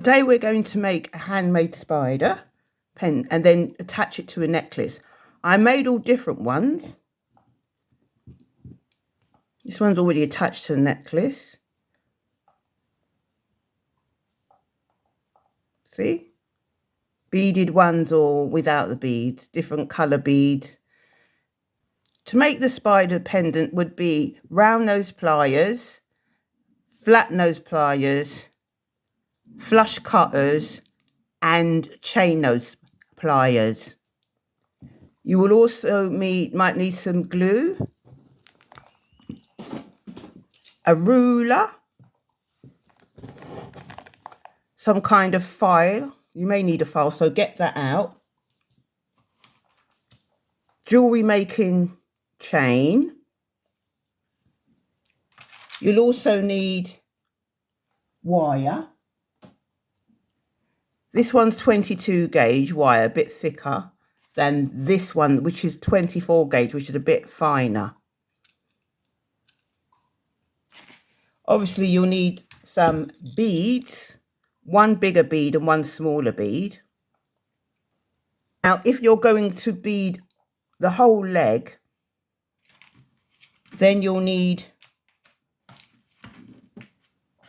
Today we're going to make a handmade spider pen and then attach it to a necklace. I made all different ones. This one's already attached to the necklace. See? Beaded ones or without the beads, different colour beads. To make the spider pendant would be round nose pliers, flat nose pliers, flush cutters and chain nose pliers. You will also might need some glue, a ruler, some kind of file. You may need a file, so get that out. Jewellery making chain. You'll also need wire. This one's 22 gauge wire, a bit thicker than this one, which is 24 gauge, which is a bit finer. Obviously, you'll need some beads, one bigger bead and one smaller bead. Now, if you're going to bead the whole leg, then you'll need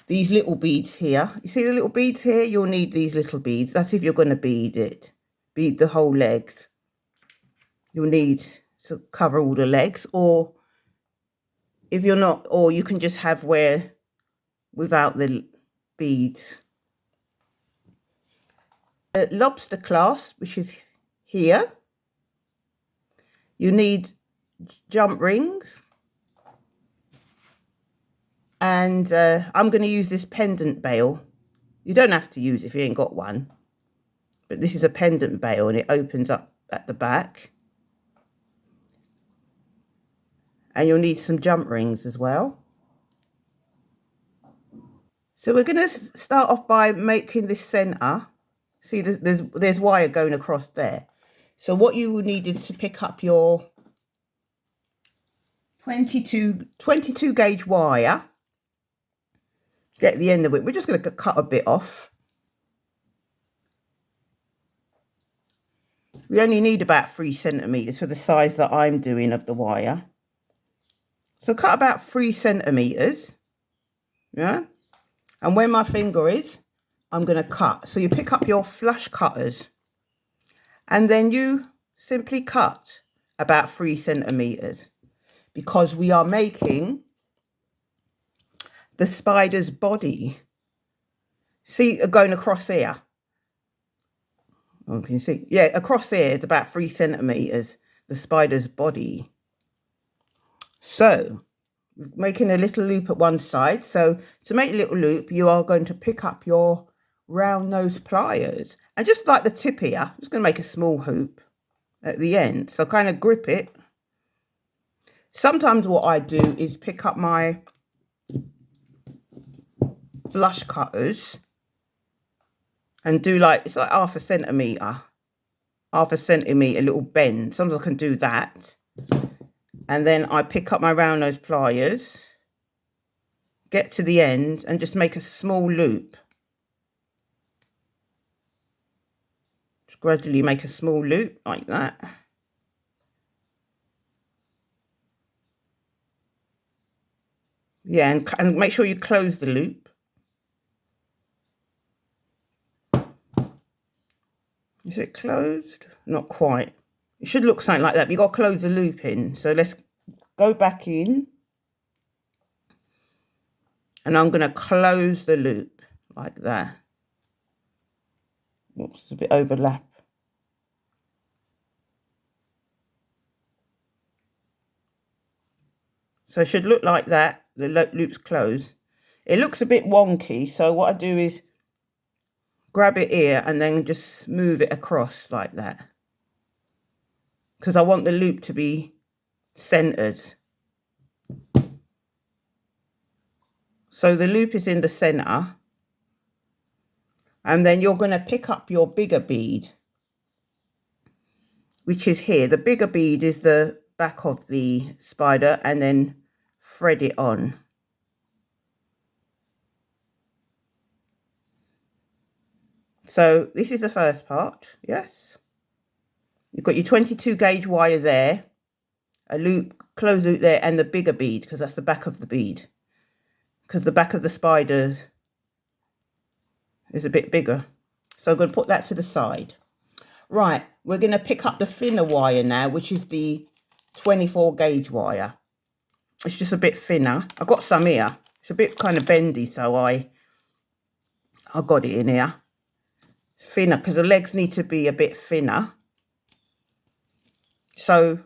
these little beads here. You see the little beads here? You'll need these little beads. That's if you're going to bead it. Bead the whole legs. You'll need to cover all the legs, or if you're not, or you can just have wear without the beads. A lobster clasp, which is here. You need jump rings. And I'm going to use this pendant bail. You don't have to use it if you ain't got one. But this is a pendant bail and it opens up at the back. And you'll need some jump rings as well. So we're going to start off by making this centre. See, there's wire going across there. So what you will need is to pick up your 22 gauge wire. Get the end of it. We're just going to cut a bit off. We only need about 3 centimetres for the size that I'm doing of the wire. So cut about 3 centimetres. Yeah. And where my finger is, I'm going to cut. So you pick up your flush cutters. And then you simply cut about 3 centimetres. Because we are making the spider's body. See, going across there. Oh, can you see? Yeah, across there is about 3 centimetres, the spider's body. So, making a little loop at one side. So, to make a little loop, you are going to pick up your round nose pliers. And just like the tip here, I'm just going to make a small hoop at the end. So, kind of grip it. Sometimes what I do is pick up my flush cutters and do like, it's like half a centimetre little bend. Sometimes I can do that. And then I pick up my round nose pliers, get to the end and just make a small loop. Just gradually make a small loop like that. Yeah, and make sure you close the loop. Is it closed? Not quite. It should look something like that, but you've got to close the loop in. So let's go back in. And I'm going to close the loop like that. Oops, it's a bit overlap. So it should look like that. The loop's closed. It looks a bit wonky. So what I do is grab it here and then just move it across like that. Because I want the loop to be centered. So the loop is in the center. And then you're going to pick up your bigger bead, which is here. The bigger bead is the back of the spider, and then thread it on. So this is the first part, yes. You've got your 22 gauge wire there, a loop, closed loop there, and the bigger bead, because that's the back of the bead. Because the back of the spider is a bit bigger. So I'm going to put that to the side. Right, we're going to pick up the thinner wire now, which is the 24 gauge wire. It's just a bit thinner. I've got some here. It's a bit kind of bendy, so I got it in here. Thinner, because the legs need to be a bit thinner. So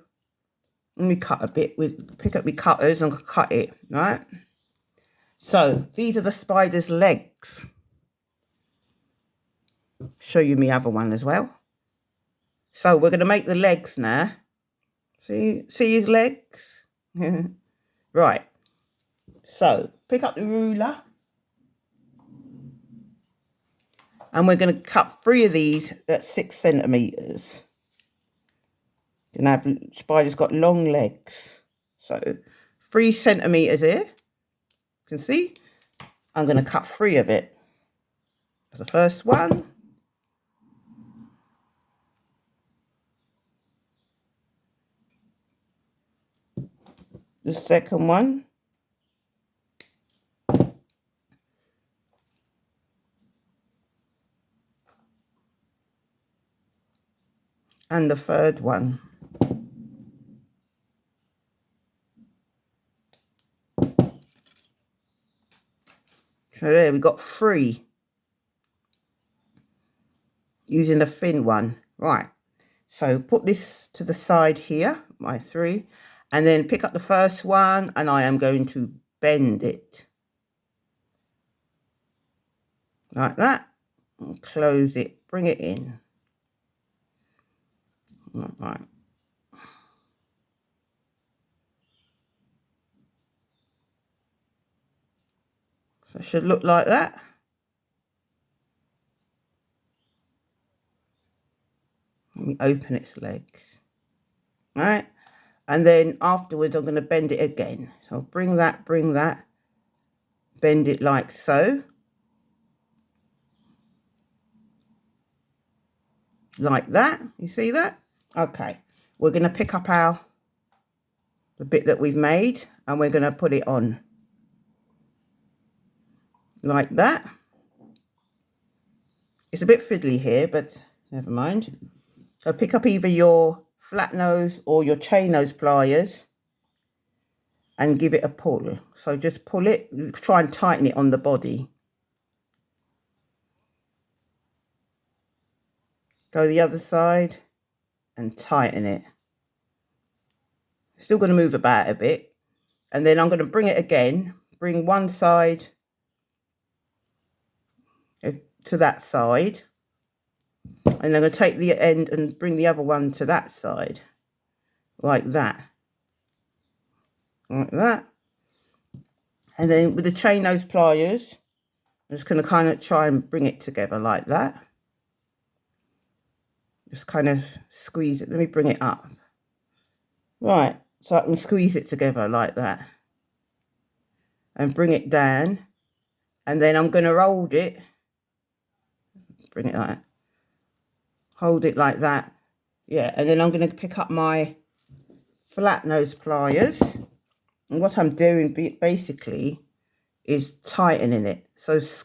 let me cut a bit, pick up my cutters and cut it, right? So these are the spider's legs. Show you my other one as well. So we're going to make the legs now. See his legs? Right. So pick up the ruler. And we're going to cut 3 of these at 6 centimetres. You can have, spider's got long legs. So 3 centimetres here. You can see. I'm going to cut 3 of it. The first one. The second one. And the third one. So there we got 3. Using the thin one. Right. So put this to the side here, my 3. And then pick up the first one and I am going to bend it. Like that. And close it. Bring it in. Right. So it should look like that. Let me open its legs. Right. And then afterwards I'm going to bend it again. So bring that. Bend it like so. Like that. You see that? Okay. We're going to pick up the bit that we've made and we're going to put it on. Like that. It's a bit fiddly here, but never mind. So pick up either your flat nose or your chain nose pliers and give it a pull. So just pull it, try and tighten it on the body. Go the other side and tighten it. Still going to move about a bit. And then I'm going to bring it again. Bring one side to that side. And then I'm going to take the end and bring the other one to that side. Like that. Like that. And then with the chain nose pliers, I'm just going to kind of try and bring it together like that. Just kind of squeeze it. Let me bring it up. Right. So I can squeeze it together like that. And bring it down. And then I'm going to hold it. Bring it like that. Hold it like that. Yeah. And then I'm going to pick up my flat nose pliers. And what I'm doing basically is tightening it. So see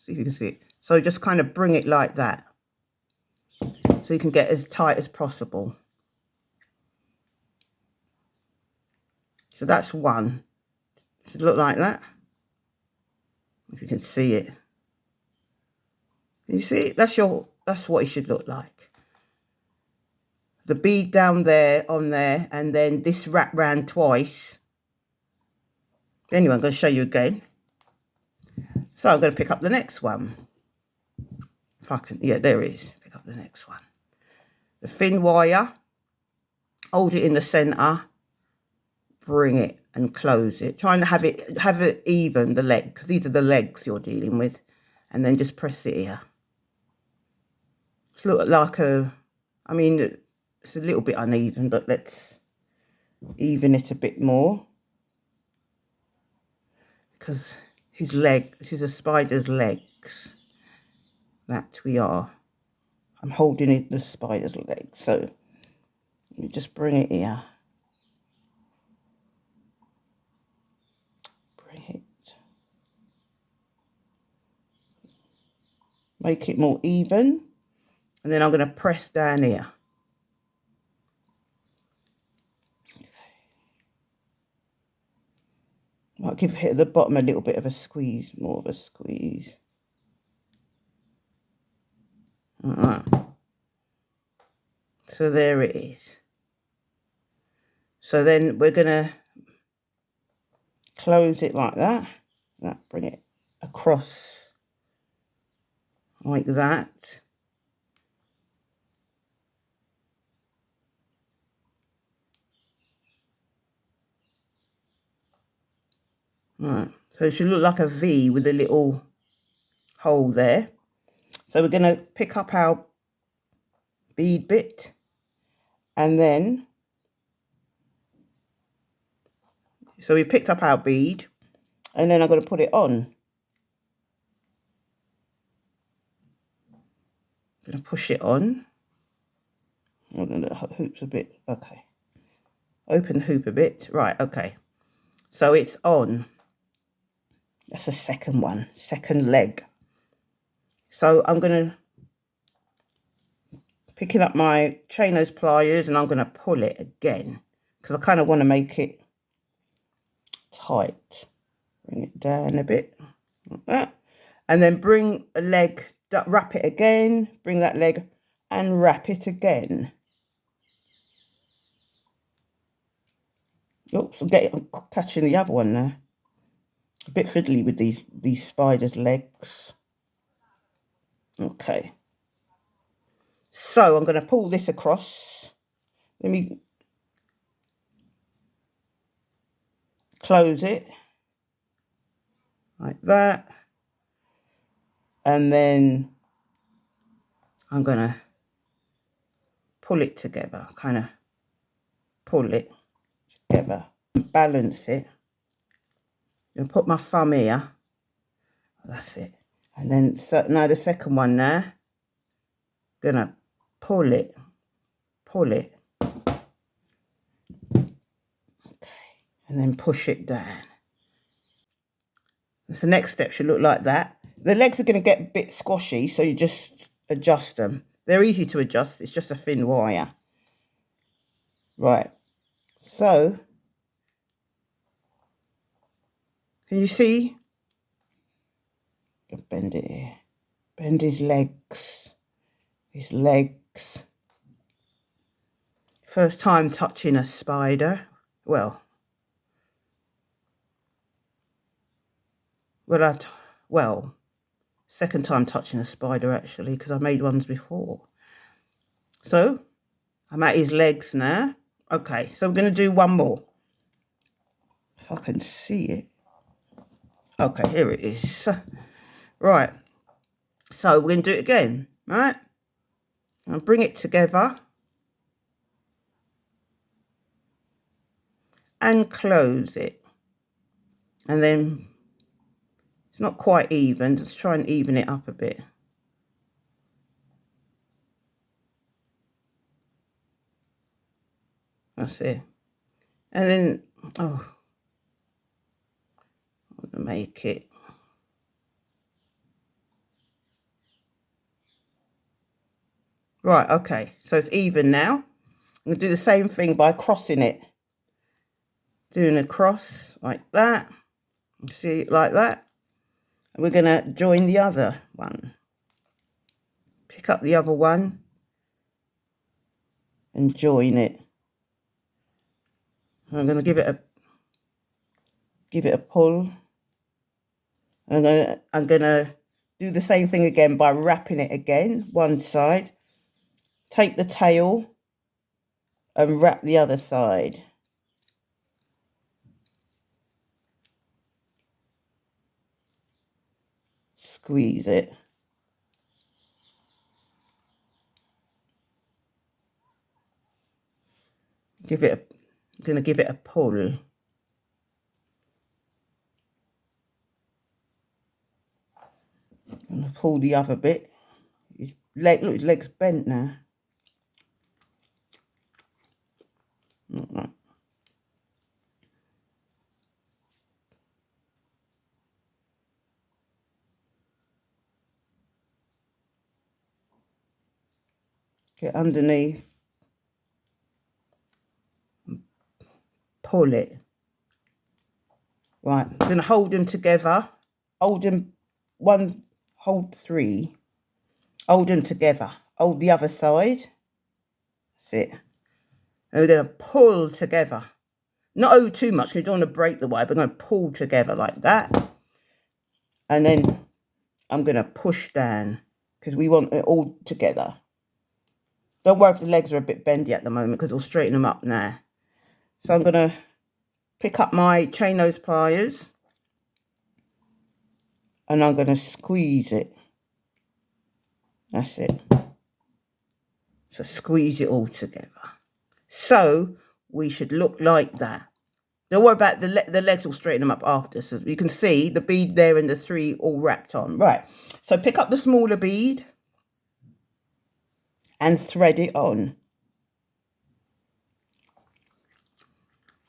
if you can see it. So just kind of bring it like that. So you can get as tight as possible. So that's one. It should look like that. If you can see it. Can you see it? That's what it should look like. The bead down there, on there, and then this wrap round twice. Anyway, I'm going to show you again. So I'm going to pick up the next one. If I can, yeah, there it is. Pick up the next one. The thin wire. Hold it in the centre. Bring it and close it. Try and have it even, the leg, because these are the legs you're dealing with. And then just press it here. It's look like I mean, it's a little bit uneven, but let's even it a bit more. Because this is a spider's legs. that we are. I'm holding it, the spider's leg, so let me just bring it here. Bring it. Make it more even. And then I'm going to press down here. Might give it at the bottom a little bit of a squeeze, more of a squeeze. So there it is. So then we're going to close it like that. Bring it across like that. Right, so it should look like a V with a little hole there. So we're going to pick up our bead bit, and then, so we picked up our bead, and then I'm going to put it on. I'm going to push it on. Open the hoops a bit, okay. Open the hoop a bit, right, okay. So it's on. That's the second one, second leg. So I'm going to pick up my chain nose pliers, and I'm going to pull it again because I kind of want to make it tight. Bring it down a bit like that, and then bring a leg, wrap it again, bring that leg and wrap it again. Oops, I'm catching the other one there. A bit fiddly with these spiders' legs. Okay. So I'm going to pull this across. Let me close it like that. And then I'm going to pull it together, kind of pull it together, balance it. I'm going to put my thumb here. That's it. And then, so now the second one there, going to pull it. Okay. And then push it down. The next step should look like that. The legs are going to get a bit squashy, so you just adjust them. They're easy to adjust. It's just a thin wire. Right. So, can you see? Bend it here. Bend his legs. His legs. First time touching a spider. Well, second time touching a spider actually, because I made ones before. So, I'm at his legs now. Okay, so we're going to do one more. If I can see it. Okay, here it is. Right. So we're going to do it again, right? I'll bring it together. And close it. And then, it's not quite even. Just try and even it up a bit. That's it. And then, I want to make it. Right, okay. So it's even now. I'm going to do the same thing by crossing it. Doing a cross like that. See it like that. And we're going to join the other one. Pick up the other one. And join it. I'm going to give it a pull. And I'm gonna do the same thing again by wrapping it again, one side. Take the tail and wrap the other side. Squeeze it. I'm gonna give it a pull. I'm gonna pull the other bit. leg. Look, his leg's bent now. Get underneath. Pull it. Right, I'm going to hold them together. Hold them, one, hold three. Hold them together. Hold the other side. That's it. And we're going to pull together. Not hold too much because you don't want to break the wire, but I'm going to pull together like that. And then I'm going to push down because we want it all together. Don't worry if the legs are a bit bendy at the moment because we'll straighten them up now. So I'm going to pick up my chain nose pliers and I'm going to squeeze it. That's it. So squeeze it all together. So we should look like that. Don't worry about the legs, will straighten them up after. So you can see the bead there and the three all wrapped on. Right, so pick up the smaller bead and thread it on.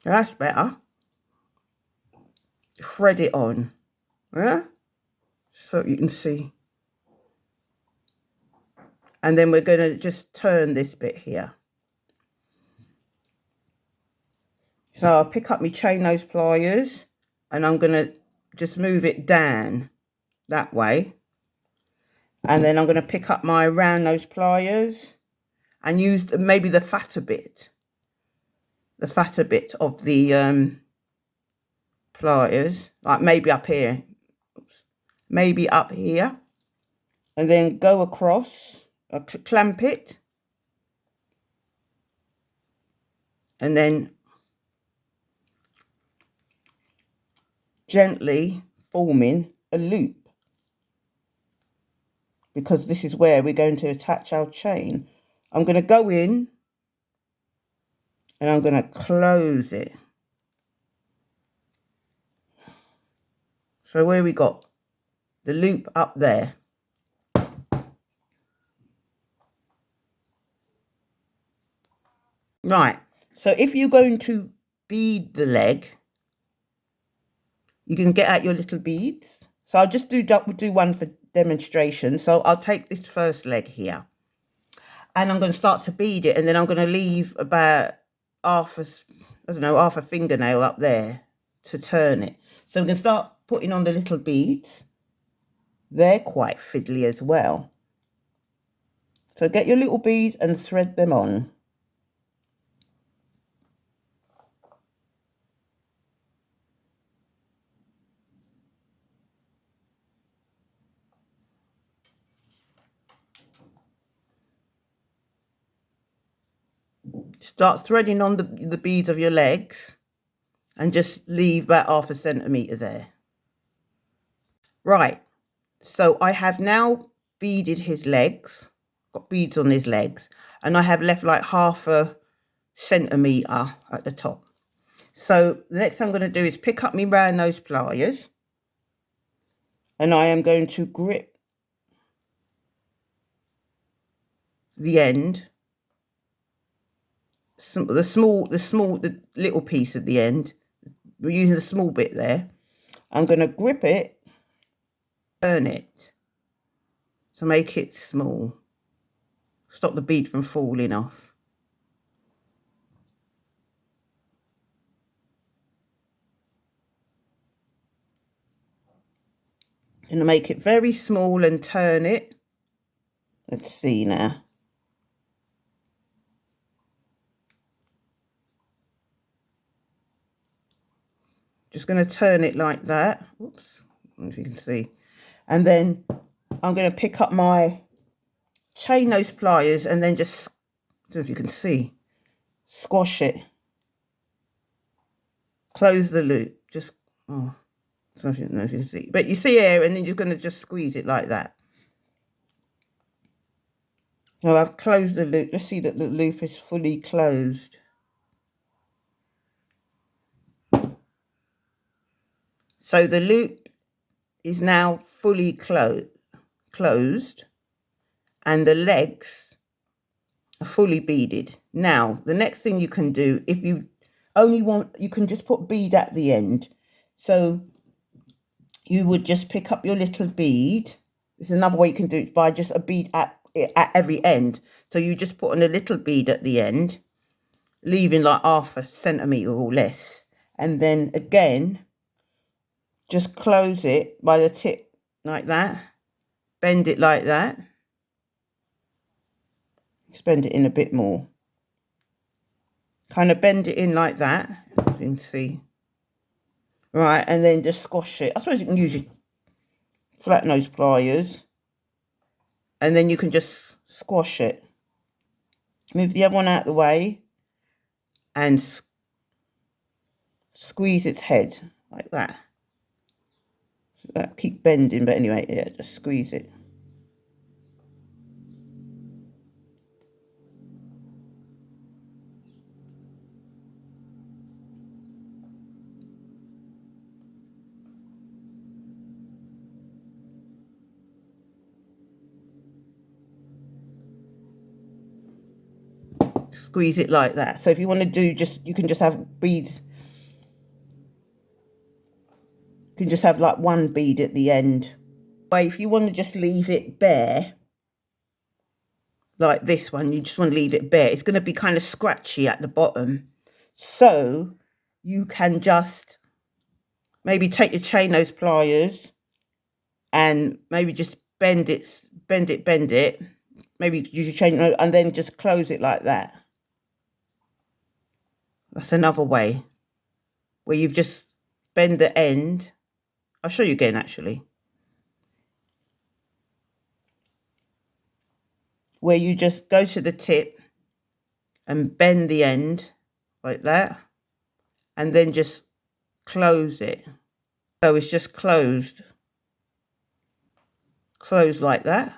That's better. Thread it on. Yeah? So you can see. And then we're going to just turn this bit here. So I'll pick up my chain nose pliers and I'm going to just move it down that way. And then I'm going to pick up my round nose pliers and use maybe the fatter bit of the pliers, like maybe up here. Oops. Maybe up here. And then go across, clamp it. And then gently forming a loop. Because this is where we're going to attach our chain. I'm going to go in and I'm going to close it. So where we got the loop up there. Right, so if you're going to bead the leg, you can get out your little beads. So I'll just do one for demonstration. So I'll take this first leg here and I'm going to start to bead it, and then I'm going to leave about half a fingernail up there to turn it. So I'm going to start putting on the little beads. They're quite fiddly as well. So get your little beads and thread them on. Start threading on the beads of your legs and just leave about half a centimetre there. Right, so I have now beaded his legs, got beads on his legs, and I have left like half a centimetre at the top. So the next thing I'm going to do is pick up my round nose pliers and I am going to grip the end, the little piece at the end. We're using the small bit there. I'm going to grip it, turn it to make it small. Stop the bead from falling off. I'm going to make it very small and turn it. Let's see now. Just going to turn it like that. Oops, I don't know if you can see. And then I'm going to pick up my chain nose pliers and then just, I don't know if you can see, squash it. Close the loop. Just, oh, I don't know if you can see. But you see here, and then you're going to just squeeze it like that. Now I've closed the loop. Let's see that the loop is fully closed. So the loop is now fully closed. and the legs are fully beaded. Now, the next thing you can do, if you only want, you can just put bead at the end. So you would just pick up your little bead. This is another way you can do it, by just a bead at every end. So you just put on a little bead at the end, leaving like 1/2 centimetre or less. And then again, just close it by the tip like that. Bend it like that. Just bend it in a bit more. Kind of bend it in like that. You can see. Right, and then just squash it. I suppose you can use your flat nose pliers. And then you can just squash it. Move the other one out of the way. And squeeze its head like that. Keep bending, but anyway, yeah, just squeeze it. Squeeze it like that. So if you want to do you can just have beads. You can just have like one bead at the end. But if you want to just leave it bare, like this one, you just want to leave it bare. It's going to be kind of scratchy at the bottom. So you can just maybe take your chain nose pliers and maybe just bend it. Maybe use your chain nose and then just close it like that. That's another way where you've just bend the end. I'll show you again actually. Where you just go to the tip and bend the end like that and then just close it. So it's just closed like that.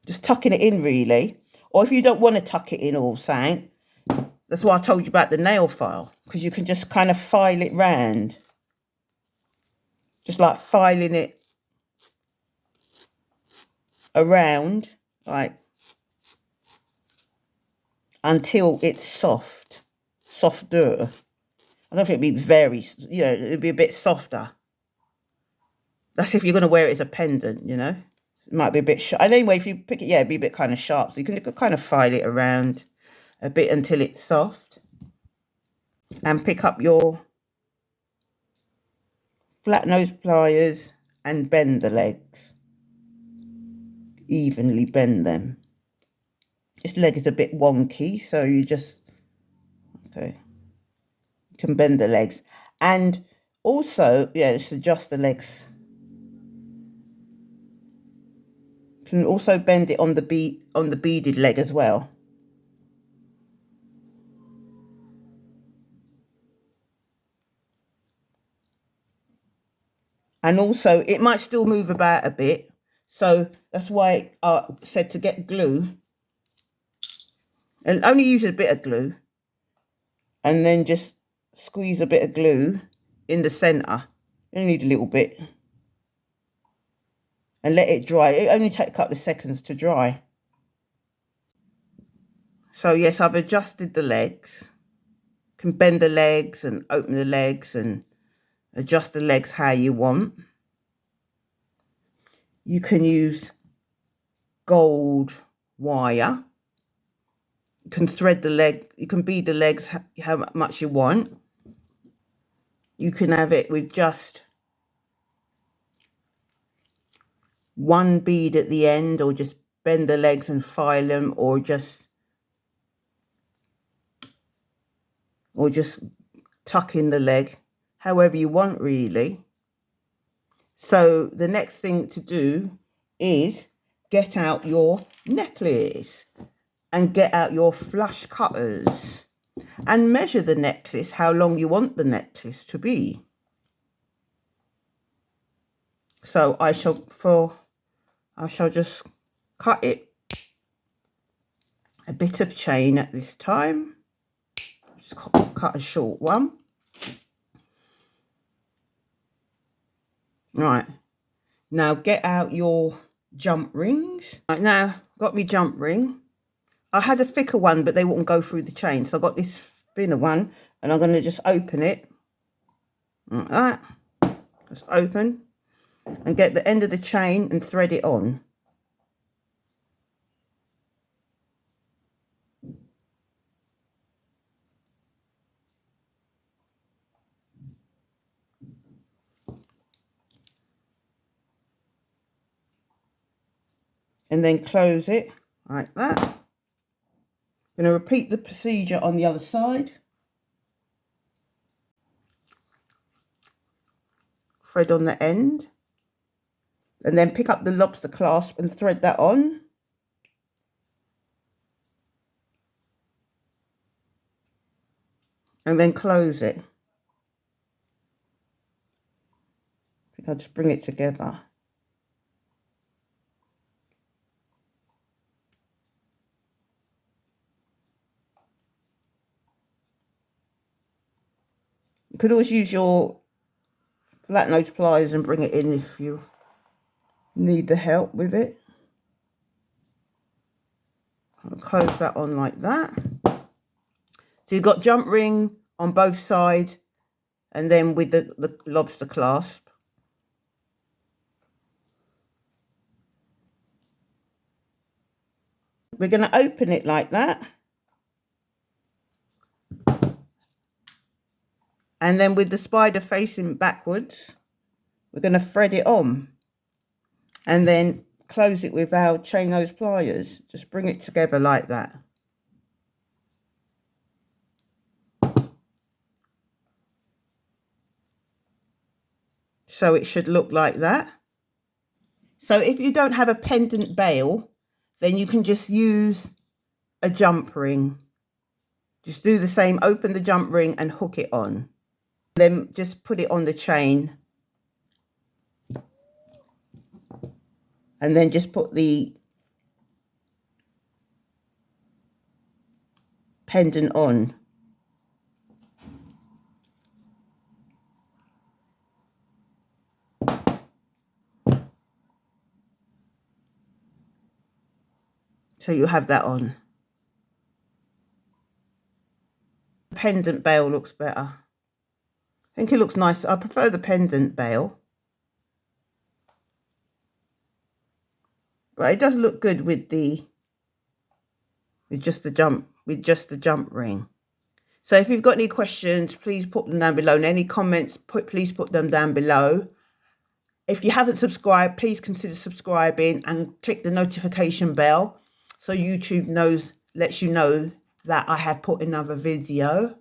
Just tucking it in really. Or if you don't want to tuck it in all saying, that's why I told you about the nail file, because you can just kind of file it round. Just like filing it around, like, until it's softer. I don't think it'd be very, it'd be a bit softer. That's if you're going to wear it as a pendant, It might be a bit sharp. And anyway, if you pick it, yeah, it'd be a bit kind of sharp. So you can kind of file it around a bit until it's soft. And pick up your flat nose pliers and bend the legs. Evenly bend them. This leg is a bit wonky, so you just, okay, you can bend the legs. And also, yeah, just adjust the legs. You can also bend it on the beaded leg as well. And also, it might still move about a bit. So that's why I said to get glue. And only use a bit of glue. And then just squeeze a bit of glue in the centre. You only need a little bit. And let it dry. It only takes a couple of seconds to dry. So yes, I've adjusted the legs. You can bend the legs and open the legs and adjust the legs how you want. You can use gold wire. You can thread the leg. You can bead the legs how much you want. You can have it with just one bead at the end, or just bend the legs and file them, or just tuck in the leg, however you want really. So the next thing to do is get out your necklace and get out your flush cutters and measure the necklace, how long you want the necklace to be. So I shall just cut it a bit of chain at this time. Just cut a short one. Right, now get out your jump rings. Right, now, got me jump ring. I had a thicker one, but they wouldn't go through the chain. So I got this thinner one, and I'm going to just open it. Like that. Just open. And get the end of the chain and thread it on. And then close it like that. I'm going to repeat the procedure on the other side. Thread on the end. And then pick up the lobster clasp and thread that on. And then close it. I think I'll just bring it together. You could always use your flat nose pliers and bring it in if you need the help with it. I'll close that on like that. So you've got jump ring on both sides and then with the lobster clasp. We're going to open it like that. And then with the spider facing backwards, we're going to thread it on. And then close it with our chain nose pliers. Just bring it together like that. So it should look like that. So if you don't have a pendant bail, then you can just use a jump ring. Just do the same, open the jump ring and hook it on. Then just put it on the chain. And then just put the pendant on. So you have that on. Pendant bail looks better. I think it looks nice. I prefer the pendant bail. But it does look good with just the jump ring. So if you've got any questions, please put them down below. And any comments, please put them down below. If you haven't subscribed, please consider subscribing and click the notification bell so YouTube lets you know that I have put another video.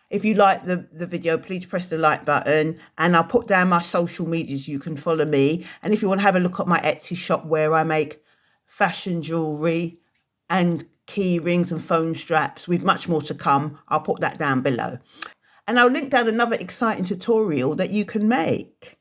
If you like the video, please press the like button, and I'll put down my social medias. You can follow me. And if you want to have a look at my Etsy shop where I make fashion jewellery and key rings and phone straps with much more to come, I'll put that down below. And I'll link down another exciting tutorial that you can make.